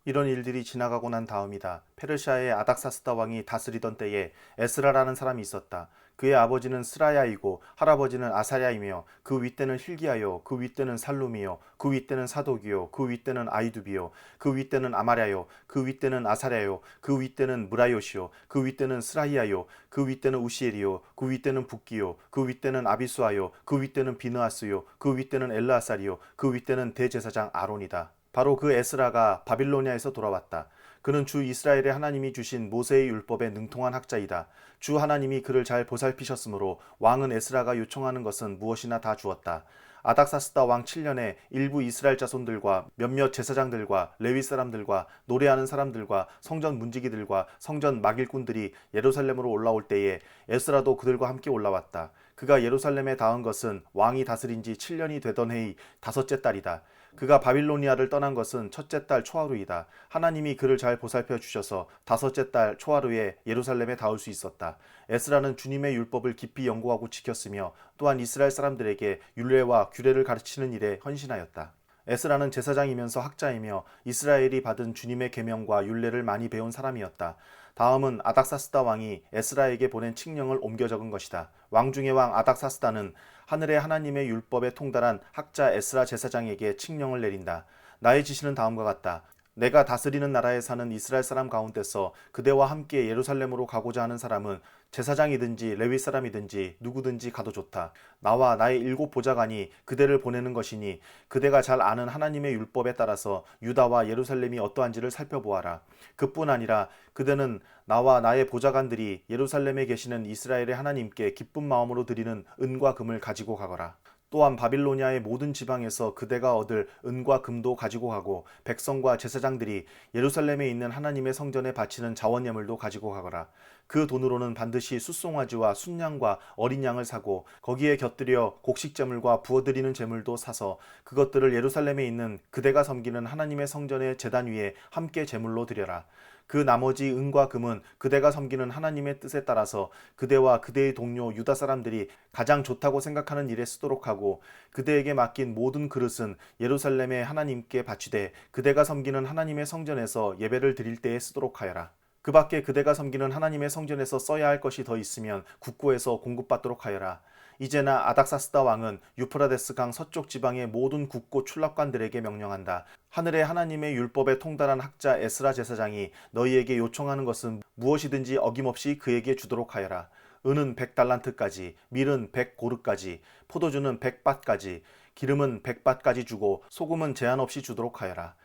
이런 일들이 지나가고 난 다음이다. 페르시아의 아닥사스다 왕이 다스리던 때에 에스라라는 사람이 있었다. 그의 아버지는 스라야이고 할아버지는 아사야이며 그 윗대는 hil기야요 그 윗대는 살룸이요 그 윗대는 사독이요 그 윗대는 아이두비요 그 윗대는 아마랴요 그 윗대는 아사랴요 그 윗대는 무라요시요 그 윗대는 스라히야요 그 윗대는 우시엘이요 그 윗대는 붓기요 그 윗대는 아비수아요 그 윗대는 비느하스요 그 윗대는 엘르아살이요 그 윗대는 대제사장 아론이다. 바로 그 에스라가 바빌로니아에서 돌아왔다. 그는 주 이스라엘의 하나님이 주신 모세의 율법에 능통한 학자이다. 주 하나님이 그를 잘 보살피셨으므로 왕은 에스라가 요청하는 것은 무엇이나 다 주었다. 아닥사스다 왕 7년에 일부 이스라엘 자손들과 몇몇 제사장들과 레위 사람들과 노래하는 사람들과 성전 문지기들과 성전 막일꾼들이 예루살렘으로 올라올 때에 에스라도 그들과 함께 올라왔다. 그가 예루살렘에 닿은 것은 왕이 다스린 지 7년이 되던 해의 다섯째 달이다. 그가 바빌로니아를 떠난 것은 첫째 달 초하루이다. 하나님이 그를 잘 보살펴 주셔서 다섯째 달 초하루에 예루살렘에 닿을 수 있었다. 에스라는 주님의 율법을 깊이 연구하고 지켰으며 또한 이스라엘 사람들에게 율례와 규례를 가르치는 일에 헌신하였다. 에스라는 제사장이면서 학자이며 이스라엘이 받은 주님의 계명과 율례를 많이 배운 사람이었다. 다음은 아닥사스다 왕이 에스라에게 보낸 칙령을 옮겨 적은 것이다. 왕 중의 왕 아닥사스다는 하늘의 하나님의 율법에 통달한 학자 에스라 제사장에게 칙령을 내린다. 나의 지시는 다음과 같다. 내가 다스리는 나라에 사는 이스라엘 사람 가운데서 그대와 함께 예루살렘으로 가고자 하는 사람은 제사장이든지 레위 사람이든지 누구든지 가도 좋다. 나와 나의 7 보좌관이 그대를 보내는 것이니 그대가 잘 아는 하나님의 율법에 따라서 유다와 예루살렘이 어떠한지를 살펴보아라. 그뿐 아니라 그대는 나와 나의 보좌관들이 예루살렘에 계시는 이스라엘의 하나님께 기쁜 마음으로 드리는 은과 금을 가지고 가거라. 또한 바빌로니아의 모든 지방에서 그대가 얻을 은과 금도 가지고 가고 백성과 제사장들이 예루살렘에 있는 하나님의 성전에 바치는 자원 예물도 가지고 가거라. 그 돈으로는 반드시 숫송아지와 순양과 어린 양을 사고 거기에 곁들여 곡식 제물과 부어드리는 제물도 사서 그것들을 예루살렘에 있는 그대가 섬기는 하나님의 성전의 제단 위에 함께 제물로 드려라. 그 나머지 은과 금은 그대가 섬기는 하나님의 뜻에 따라서 그대와 그대의 동료 유다 사람들이 가장 좋다고 생각하는 일에 쓰도록 하고 그대에게 맡긴 모든 그릇은 예루살렘의 하나님께 바치되 그대가 섬기는 하나님의 성전에서 예배를 드릴 때에 쓰도록 하여라. 그 밖에 그대가 섬기는 하나님의 성전에서 써야 할 것이 더 있으면 국고에서 공급받도록 하여라. 이제나 아닥사스다 왕은 유프라데스 강 서쪽 지방의 모든 국고 출납관들에게 명령한다. 하늘의 하나님의 율법에 통달한 학자 에스라 제사장이 너희에게 요청하는 것은 무엇이든지 어김없이 그에게 주도록 하여라. 은은 100달란트까지, 밀은 100고르까지, 포도주는 100밭까지, 기름은 100밭까지 주고 소금은 제한 없이 주도록 하여라.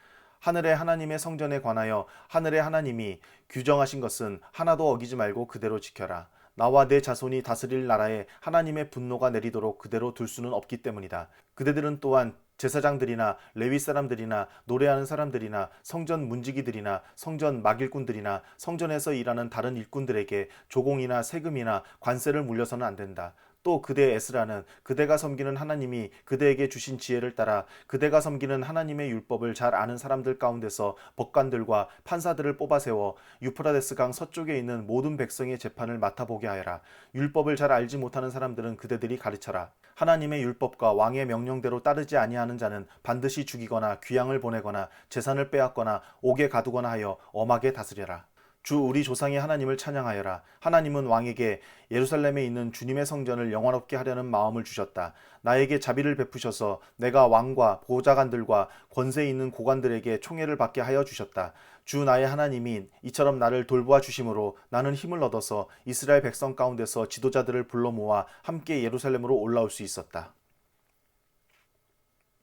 하늘의 하나님의 성전에 관하여 하늘의 하나님이 규정하신 것은 하나도 어기지 말고 그대로 지켜라. 나와 내 자손이 다스릴 나라에 하나님의 분노가 내리도록 그대로 둘 수는 없기 때문이다. 그대들은 또한 제사장들이나 레위 사람들이나 노래하는 사람들이나 성전 문지기들이나 성전 막일꾼들이나 성전에서 일하는 다른 일꾼들에게 조공이나 세금이나 관세를 물려서는 안 된다. 또 그대 에스라는 그대가 섬기는 하나님이 그대에게 주신 지혜를 따라 그대가 섬기는 하나님의 율법을 잘 아는 사람들 가운데서 법관들과 판사들을 뽑아 세워 유프라데스 강 서쪽에 있는 모든 백성의 재판을 맡아보게 하여라. 율법을 잘 알지 못하는 사람들은 그대들이 가르쳐라. 하나님의 율법과 왕의 명령대로 따르지 아니하는 자는 반드시 죽이거나 귀양을 보내거나 재산을 빼앗거나 옥에 가두거나 하여 엄하게 다스려라. 주 우리 조상의 하나님을 찬양하여라. 하나님은 왕에게 예루살렘에 있는 주님의 성전을 영원롭게 하려는 마음을 주셨다. 나에게 자비를 베푸셔서 내가 왕과 보좌관들과 권세 있는 고관들에게 총애를 받게 하여 주셨다. 주 나의 하나님이 이처럼 나를 돌보아 주심으로 나는 힘을 얻어서 이스라엘 백성 가운데서 지도자들을 불러 모아 함께 예루살렘으로 올라올 수 있었다.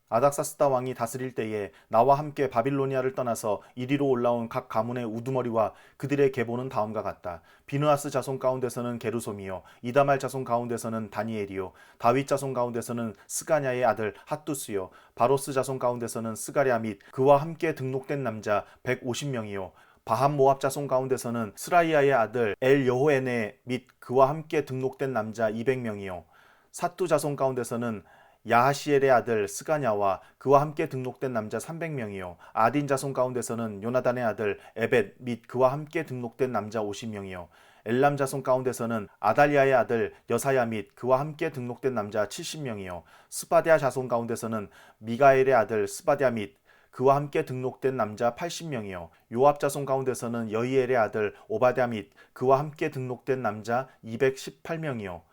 아닥사스다 왕이 다스릴 때에 나와 함께 바빌로니아를 떠나서 이리로 올라온 각 가문의 우두머리와 그들의 계보는 다음과 같다. 비느하스 자손 가운데서는 게르솜이요 이다말 자손 가운데서는 다니엘이요 다윗 자손 가운데서는 스가냐의 아들 핫두스요 바로스 자손 가운데서는 스가랴 및 그와 함께 등록된 남자 150명이요 바한 모압 자손 가운데서는 스라이아의 아들 엘 여호에네 및 그와 함께 등록된 남자 200명이요 사투 자손 가운데서는 야하시엘의 아들 스가냐와 그와 함께 등록된 남자 300명이요 아딘 자손 가운데서는 요나단의 아들 에벳 및 그와 함께 등록된 남자 50명이요 엘람 자손 가운데서는 아달리아의 아들 여사야 및 그와 함께 등록된 남자 70명이요 스바랴 자손 가운데서는 미가엘의 아들 스바랴 및 그와 함께 등록된 남자 80명이요 요압 자손 가운데서는 여히엘의 아들 오바댜 및 그와 함께 등록된 남자 218명이요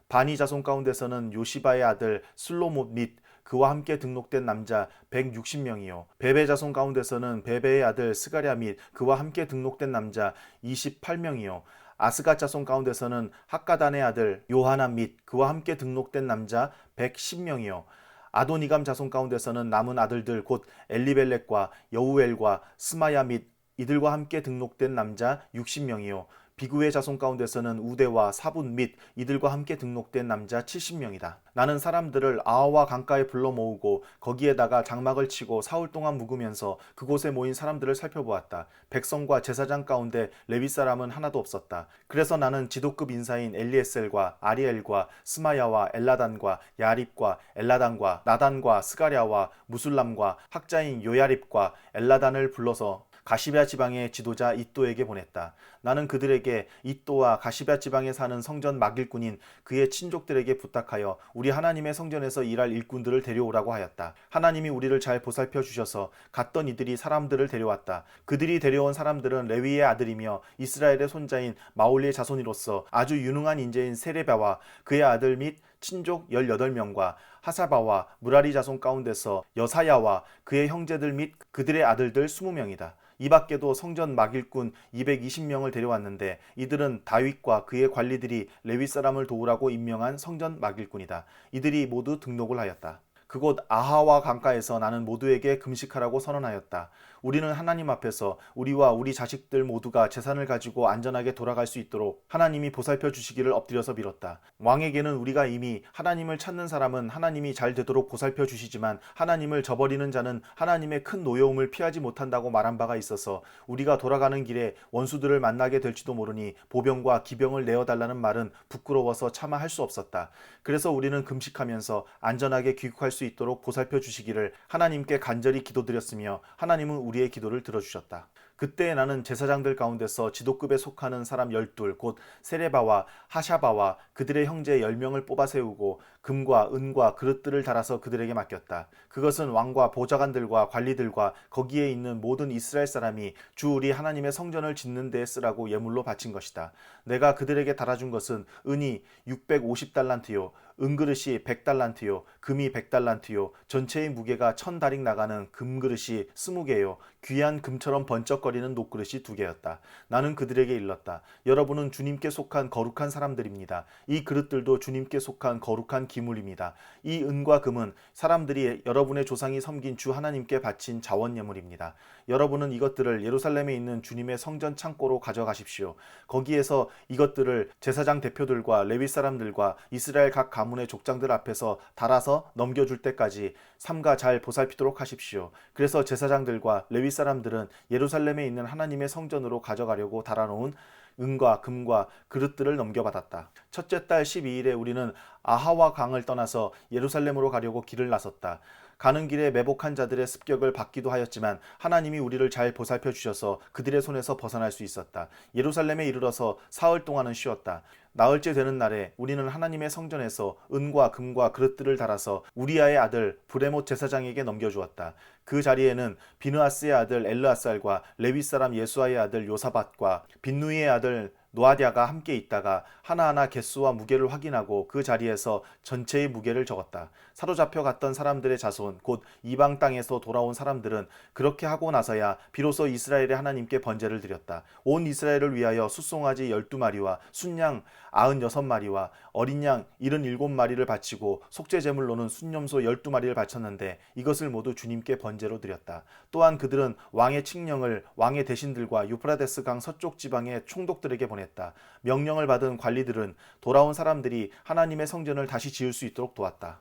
바니 자손 가운데서는 요시바의 아들 슬로못 및 그와 함께 등록된 남자 160명이요 베베 자손 가운데서는 베베의 아들 스가랴 및 그와 함께 등록된 남자 28명이요 아스갓 자손 가운데서는 학가단의 아들 요하난 및 그와 함께 등록된 남자 110명이요 아도니감 자손 가운데서는 남은 아들들 곧 엘리벨렉과 여우엘과 스마야 및 이들과 함께 등록된 남자 60명이요 비구의 자손 가운데서는 우대와 사분 및 이들과 함께 등록된 남자 70명이다. 나는 사람들을 아하와 강가에 불러 모으고 거기에다가 장막을 치고 사흘 동안 묵으면서 그곳에 모인 사람들을 살펴보았다. 백성과 제사장 가운데 레위 사람은 하나도 없었다. 그래서 나는 지도급 인사인 엘리에셀과 아리엘과 스마야와 엘라단과 야립과 엘라단과 나단과 스가랴와 무술람과 학자인 요야립과 엘라단을 불러서 가시베아 지방의 지도자 이또에게 보냈다. 나는 그들에게 이또와 가시베아 지방에 사는 성전 막일꾼인 그의 친족들에게 부탁하여 우리 하나님의 성전에서 일할 일꾼들을 데려오라고 하였다. 하나님이 우리를 잘 보살펴 주셔서 갔던 이들이 사람들을 데려왔다. 그들이 데려온 사람들은 레위의 아들이며 이스라엘의 손자인 마올리의 자손이로서 아주 유능한 인재인 세레바와 그의 아들 및 친족 18명과 하사바와 무라리 자손 가운데서 여사야와 그의 형제들 및 그들의 아들들 20명이다. 이 밖에도 성전 막일꾼 220명을 데려왔는데 이들은 다윗과 그의 관리들이 레위 사람을 도우라고 임명한 성전 막일꾼이다. 이들이 모두 등록을 하였다. 그곳 아하와 강가에서 나는 모두에게 금식하라고 선언하였다. 우리는 하나님 앞에서 우리와 우리 자식들 모두가 재산을 가지고 안전하게 돌아갈 수 있도록 하나님이 보살펴 주시기를 엎드려서 빌었다. 왕에게는 우리가 이미 하나님을 찾는 사람은 하나님이 잘 되도록 보살펴 주시지만 하나님을 저버리는 자는 하나님의 큰 노여움을 피하지 못한다고 말한 바가 있어서 우리가 돌아가는 길에 원수들을 만나게 될지도 모르니 보병과 기병을 내어달라는 말은 부끄러워서 차마 할 수 없었다. 그래서 우리는 금식하면서 안전하게 귀국할 수 있도록 보살펴 주시기를 하나님께 간절히 기도드렸으며 하나님은 우리의 기도를 들어주셨다. 그때 나는 제사장들 가운데서 지도급에 속하는 사람 12 곧 세레바와 하샤바와 그들의 형제 10명을 뽑아 세우고 금과 은과 그릇들을 달아서 그들에게 맡겼다. 그것은 왕과 보좌관들과 관리들과 거기에 있는 모든 이스라엘 사람이 주 우리 하나님의 성전을 짓는 데에 쓰라고 예물로 바친 것이다. 내가 그들에게 달아준 것은 은이 650달란트요 은그릇이 100달란트요 금이 100달란트요 전체의 무게가 1000다릭 나가는 금그릇이 20개요 귀한 금처럼 번쩍거리는 녹그릇이 2개였다. 나는 그들에게 일렀다. 여러분은 주님께 속한 거룩한 사람들입니다. 이 그릇들도 주님께 속한 거룩한 기물입니다. 이 은과 금은 사람들이 여러분의 조상이 섬긴 주 하나님께 바친 자원 예물입니다. 여러분은 이것들을 예루살렘에 있는 주님의 성전 창고로 가져가십시오. 거기에서 이것들을 제사장 대표들과 레위 사람들과 이스라엘 각 가문의 족장들 앞에서 달아서 넘겨줄 때까지 삼가 잘 보살피도록 하십시오. 그래서 제사장들과 레위 사람들은 예루살렘에 있는 하나님의 성전으로 가져가려고 달아놓은 은과 금과 그릇들을 넘겨받았다. 첫째 달 12일에 우리는 아하와 강을 떠나서 예루살렘으로 가려고 길을 나섰다. 가는 길에 매복한 자들의 습격을 받기도 하였지만 하나님이 우리를 잘 보살펴 주셔서 그들의 손에서 벗어날 수 있었다. 예루살렘에 이르러서 사흘 동안은 쉬었다. 나흘째 되는 날에 우리는 하나님의 성전에서 은과 금과 그릇들을 달아서 우리아의 아들 브레못 제사장에게 넘겨주었다. 그 자리에는 비느하스의 아들 엘르아살과 레위 사람 예수아의 아들 요사밧과 빈누이의 아들 노아디아가 함께 있다가 하나하나 개수와 무게를 확인하고 그 자리에서 전체의 무게를 적었다. 사로잡혀 갔던 사람들의 자손 곧 이방 땅에서 돌아온 사람들은 그렇게 하고 나서야 비로소 이스라엘의 하나님께 번제를 드렸다. 온 이스라엘을 위하여 숫송아지 12마리와 순양 96마리와 어린 양 77마리를 바치고 속죄제물로는 순염소 12마리를 바쳤는데 이것을 모두 주님께 번제로 드렸다. 또한 그들은 왕의 칙령을 왕의 대신들과 유프라데스 강 서쪽 지방의 총독들에게 보냈다. 명령을 받은 관리들은 돌아온 사람들이 하나님의 성전을 다시 지을 수 있도록 도왔다.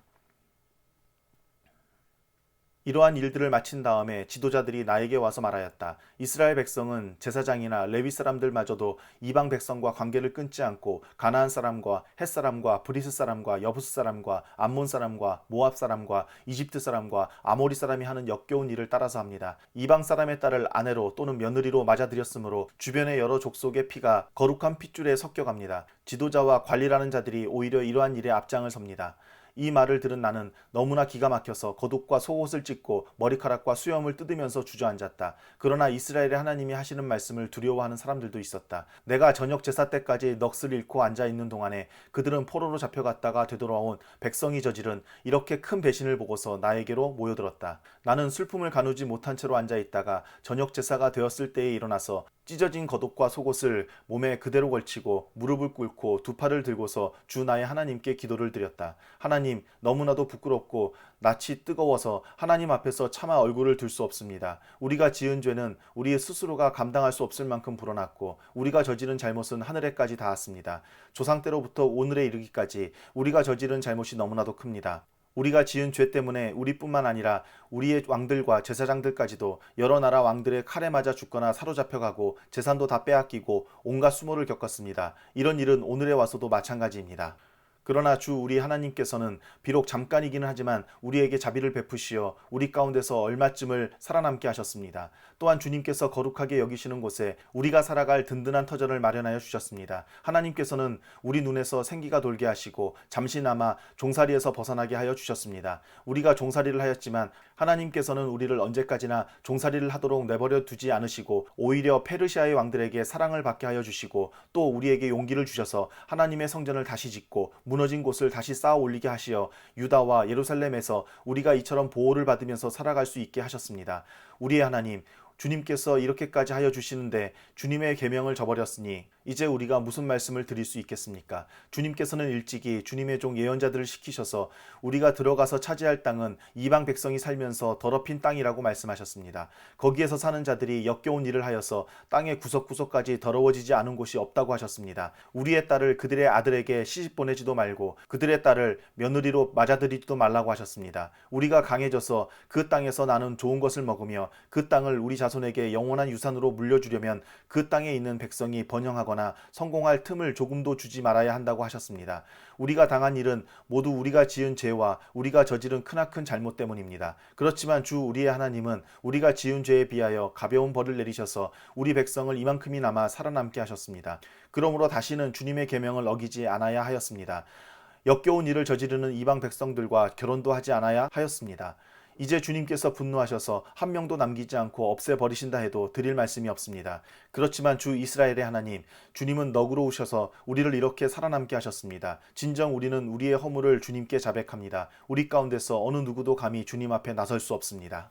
이러한 일들을 마친 다음에 지도자들이 나에게 와서 말하였다. 이스라엘 백성은 제사장이나 레위 사람들마저도 이방 백성과 관계를 끊지 않고 가나안 사람과 헷 사람과 브리스 사람과 여부스 사람과 암몬 사람과 모압 사람과 이집트 사람과 아모리 사람이 하는 역겨운 일을 따라서 합니다. 이방 사람의 딸을 아내로 또는 며느리로 맞아들였으므로 주변의 여러 족속의 피가 거룩한 핏줄에 섞여갑니다. 지도자와 관리라는 자들이 오히려 이러한 일에 앞장을 섭니다. 이 말을 들은 나는 너무나 기가 막혀서 겉옷과 속옷을 찢고 머리카락과 수염을 뜯으면서 주저앉았다. 그러나 이스라엘의 하나님이 하시는 말씀을 두려워하는 사람들도 있었다. 내가 저녁 제사 때까지 넋을 잃고 앉아있는 동안에 그들은 포로로 잡혀갔다가 되돌아온 백성이 저지른 이렇게 큰 배신을 보고서 나에게로 모여들었다. 나는 슬픔을 가누지 못한 채로 앉아있다가 저녁 제사가 되었을 때에 일어나서 찢어진 겉옷과 속옷을 몸에 그대로 걸치고 무릎을 꿇고 두 팔을 들고서 주 나의 하나님께 기도를 드렸다. 하나님, 너무나도 부끄럽고 낯이 뜨거워서 하나님 앞에서 차마 얼굴을 들 수 없습니다. 우리가 지은 죄는 우리 스스로가 감당할 수 없을 만큼 불어났고 우리가 저지른 잘못은 하늘에까지 닿았습니다. 조상 때로부터 오늘에 이르기까지 우리가 저지른 잘못이 너무나도 큽니다. 우리가 지은 죄 때문에 우리뿐만 아니라 우리의 왕들과 제사장들까지도 여러 나라 왕들의 칼에 맞아 죽거나 사로잡혀가고 재산도 다 빼앗기고 온갖 수모를 겪었습니다. 이런 일은 오늘에 와서도 마찬가지입니다. 그러나 주 우리 하나님께서는 비록 잠깐이기는 하지만 우리에게 자비를 베푸시어 우리 가운데서 얼마쯤을 살아남게 하셨습니다. 또한 주님께서 거룩하게 여기시는 곳에 우리가 살아갈 든든한 터전을 마련하여 주셨습니다. 하나님께서는 우리 눈에서 생기가 돌게 하시고 잠시나마 종살이에서 벗어나게 하여 주셨습니다. 우리가 종살이를 하였지만 하나님께서는 우리를 언제까지나 종살이를 하도록 내버려 두지 않으시고 오히려 페르시아의 왕들에게 사랑을 받게 하여 주시고 또 우리에게 용기를 주셔서 하나님의 성전을 다시 짓고 무너진 곳을 다시 쌓아 올리게 하시어 유다와 예루살렘에서 우리가 이처럼 보호를 받으면서 살아갈 수 있게 하셨습니다. 우리의 하나님, 주님께서 이렇게까지 하여 주시는데 주님의 계명을 저버렸으니 이제 우리가 무슨 말씀을 드릴 수 있겠습니까? 주님께서는 일찍이 주님의 종 예언자들을 시키셔서 우리가 들어가서 차지할 땅은 이방 백성이 살면서 더럽힌 땅이라고 말씀하셨습니다. 거기에서 사는 자들이 역겨운 일을 하여서 땅의 구석구석까지 더러워지지 않은 곳이 없다고 하셨습니다. 우리의 딸을 그들의 아들에게 시집 보내지도 말고 그들의 딸을 며느리로 맞아들이지도 말라고 하셨습니다. 우리가 강해져서 그 땅에서 나는 좋은 것을 먹으며 그 땅을 우리 자손에게 영원한 유산으로 물려주려면 그 땅에 있는 백성이 번영하거나 성공할 틈을 조금도 주지 말아야 한다고 하셨습니다. 우리가 당한 일은 모두 우리가 지은 죄와 우리가 저지른 크나큰 잘못 때문입니다. 그렇지만 주 우리의 하나님은 우리가 지은 죄에 비하여 가벼운 벌을 내리셔서 우리 백성을 이만큼이나마 살아남게 하셨습니다. 그러므로 다시는 주님의 계명을 어기지 않아야 하였습니다. 역겨운 일을 저지르는 이방 백성들과 결혼도 하지 않아야 하였습니다. 이제 주님께서 분노하셔서 한 명도 남기지 않고 없애버리신다 해도 드릴 말씀이 없습니다. 그렇지만 주 이스라엘의 하나님, 주님은 너그러우셔서 우리를 이렇게 살아남게 하셨습니다. 진정 우리는 우리의 허물을 주님께 자백합니다. 우리 가운데서 어느 누구도 감히 주님 앞에 나설 수 없습니다.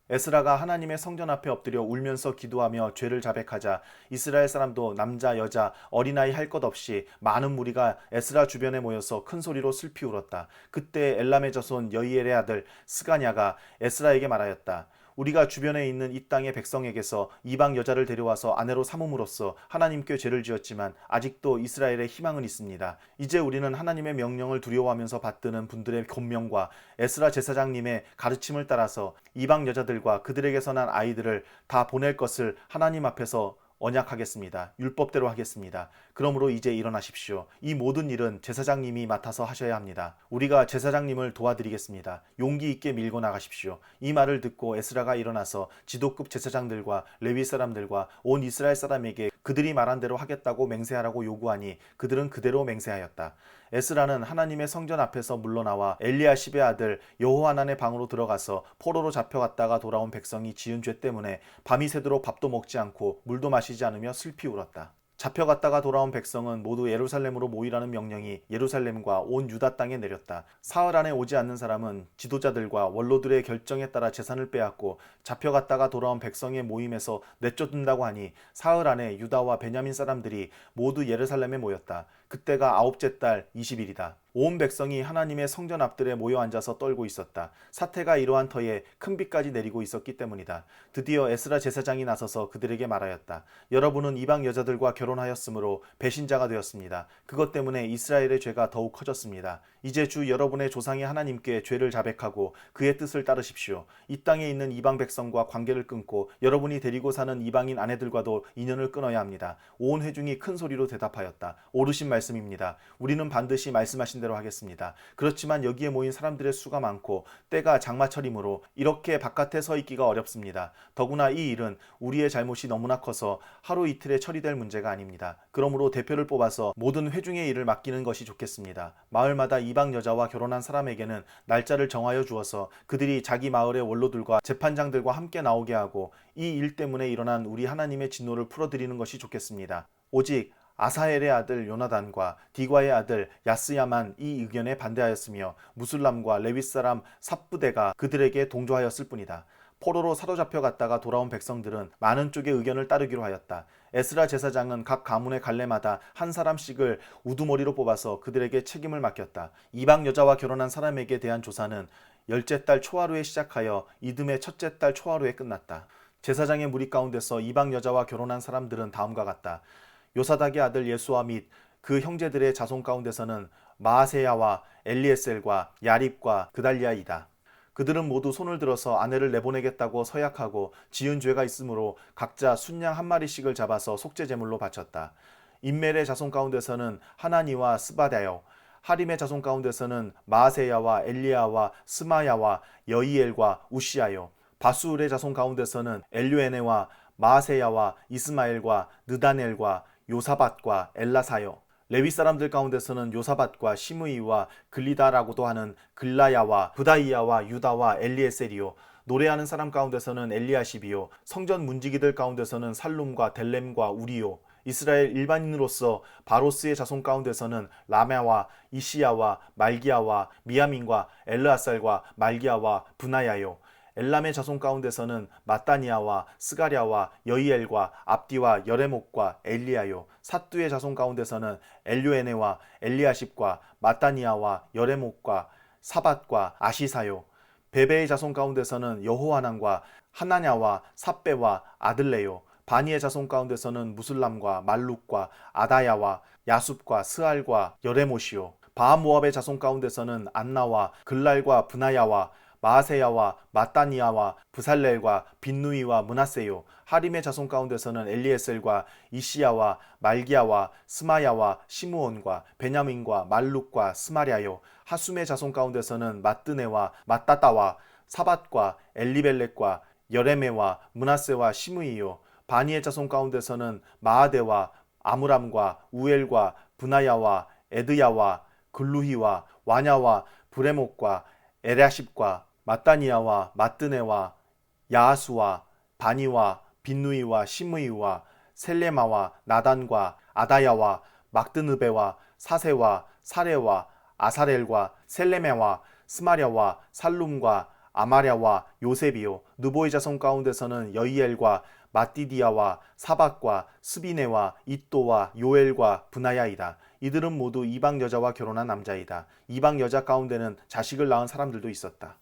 에스라가 하나님의 성전 앞에 엎드려 울면서 기도하며 죄를 자백하자 이스라엘 사람도 남자 여자 어린아이 할 것 없이 많은 무리가 에스라 주변에 모여서 큰 소리로 슬피 울었다. 그때 엘람의 자손 여이엘의 아들 스가냐가 에스라에게 말하였다. 우리가 주변에 있는 이 땅의 백성에게서 이방 여자를 데려와서 아내로 삼음으로써 하나님께 죄를 지었지만 아직도 이스라엘에 희망은 있습니다. 이제 우리는 하나님의 명령을 두려워하면서 받드는 분들의 권명과 에스라 제사장님의 가르침을 따라서 이방 여자들과 그들에게서 난 아이들을 다 보낼 것을 하나님 앞에서 언약하겠습니다. 율법대로 하겠습니다. 그러므로 이제 일어나십시오. 이 모든 일은 제사장님이 맡아서 하셔야 합니다. 우리가 제사장님을 도와드리겠습니다. 용기 있게 밀고 나가십시오. 이 말을 듣고 에스라가 일어나서 지도급 제사장들과 레위 사람들과 온 이스라엘 사람에게 그들이 말한 대로 하겠다고 맹세하라고 요구하니 그들은 그대로 맹세하였다. 에스라는 하나님의 성전 앞에서 물러나와 엘리야십의 아들 여호하난의 방으로 들어가서 포로로 잡혀갔다가 돌아온 백성이 지은 죄 때문에 밤이 새도록 밥도 먹지 않고 물도 마시지 않으며 슬피 울었다. 잡혀갔다가 돌아온 백성은 모두 예루살렘으로 모이라는 명령이 예루살렘과 온 유다 땅에 내렸다. 사흘 안에 오지 않는 사람은 지도자들과 원로들의 결정에 따라 재산을 빼앗고 잡혀갔다가 돌아온 백성의 모임에서 내쫓는다고 하니 사흘 안에 유다와 베냐민 사람들이 모두 예루살렘에 모였다. 그때가 아홉째 달 20일이다. 온 백성이 하나님의 성전 앞들에 모여 앉아서 떨고 있었다. 사태가 이러한 터에 큰 비까지 내리고 있었기 때문이다. 드디어 에스라 제사장이 나서서 그들에게 말하였다. 여러분은 이방 여자들과 결혼하였으므로 배신자가 되었습니다. 그것 때문에 이스라엘의 죄가 더욱 커졌습니다. 이제 주 여러분의 조상의 하나님께 죄를 자백하고 그의 뜻을 따르십시오. 이 땅에 있는 이방 백성과 관계를 끊고 여러분이 데리고 사는 이방인 아내들과도 인연을 끊어야 합니다. 온 회중이 큰 소리로 대답하였다. 옳으신 말씀입니다. 우리는 반드시 말씀하신 대로 하겠습니다. 그렇지만 여기에 모인 사람들의 수가 많고 때가 장마철이므로 이렇게 바깥에 서 있기가 어렵습니다. 더구나 이 일은 우리의 잘못이 너무나 커서 하루 이틀에 처리될 문제가 아닙니다. 그러므로 대표를 뽑아서 모든 회중의 일을 맡기는 것이 좋겠습니다. 마을마다 이방 여자와 결혼한 사람에게는 날짜를 정하여 주어서 그들이 자기 마을의 원로들과 재판장들과 함께 나오게 하고 이 일 때문에 일어난 우리 하나님의 진노를 풀어드리는 것이 좋겠습니다. 오직 아사엘의 아들 요나단과 디과의 아들 야스야만 이 의견에 반대하였으며 무술람과 레위 사람 삽부대가 그들에게 동조하였을 뿐이다. 포로로 사로잡혀 갔다가 돌아온 백성들은 많은 쪽의 의견을 따르기로 하였다. 에스라 제사장은 각 가문의 갈래마다 한 사람씩을 우두머리로 뽑아서 그들에게 책임을 맡겼다. 이방 여자와 결혼한 사람에게 대한 조사는 열째 달 초하루에 시작하여 이듬해 첫째 달 초하루에 끝났다. 제사장의 무리 가운데서 이방 여자와 결혼한 사람들은 다음과 같다. 요사닥의 아들 예수아 및 그 형제들의 자손 가운데서는 마아세야와 엘리에셀과 야립과 그달리아이다. 그들은 모두 손을 들어서 아내를 내보내겠다고 서약하고 지은 죄가 있으므로 각자 순양 한 마리씩을 잡아서 속죄 제물로 바쳤다. 인멜의 자손 가운데서는 하나니와 스바다요, 하림의 자손 가운데서는 마아세야와 엘리야와 스마야와 여이엘과 우시아요, 바수울의 자손 가운데서는 엘류에네와 마아세야와 이스마엘과 느다넬과 요사밧과 엘라사요, 레위 사람들 가운데서는 요사밧과 시므이와 글리다라고도 하는 글라야와 부다이야와 유다와 엘리에셀이요, 노래하는 사람 가운데서는 엘리야십이요, 성전 문지기들 가운데서는 살룸과 델렘과 우리요, 이스라엘 일반인으로서 바로스의 자손 가운데서는 라메와 이시야와 말기야와 미야민과 엘르아살과 말기야와 분하야요, 엘람의 자손 가운데서는 마따니아와 스가랴와 여이엘과 압디와 여레목과 엘리야요, 삿두의 자손 가운데서는 엘류에네와 엘리아십과 마따니아와 여레목과 사밧과 아시사요, 베베의 자손 가운데서는 여호하난과 하나냐와 삽베와 아들레요, 바니의 자손 가운데서는 무술람과 말룩과 아다야와 야숲과 스알과 여레못이요, 바하모압의 자손 가운데서는 안나와 글랄과 브나야와 마아세야와 마따니아와 부살렐과 빈누이와 므낫세요, 하림의 자손 가운데서는 엘리에셀과 이시야와 말기야와 스마야와 시므온과 베냐민과 말룩과 스마랴요, 하숨의 자손 가운데서는 마뜨네와 마따따와 사밧과 엘리벨렉과 여레메와 므낫세와 시므이요, 바니의 자손 가운데서는 마아데와 아므람과 우엘과 브나야와 에드야와 글루히와 와냐와 브레목과 에랴십과 마따니아와 마뜨네와 야하수와 바니와 빈누이와 시므이와 셀레마와 나단과 아다야와 막드느베와 사세와 사레와 아사렐과 셀레메와 스마랴와 살룸과 아마랴와 요셉이요, 느보의 자손 가운데서는 여이엘과 마띠디아와 사밧과 스비네와 잇도와 요엘과 분하야이다. 이들은 모두 이방 여자와 결혼한 남자이다. 이방 여자 가운데는 자식을 낳은 사람들도 있었다.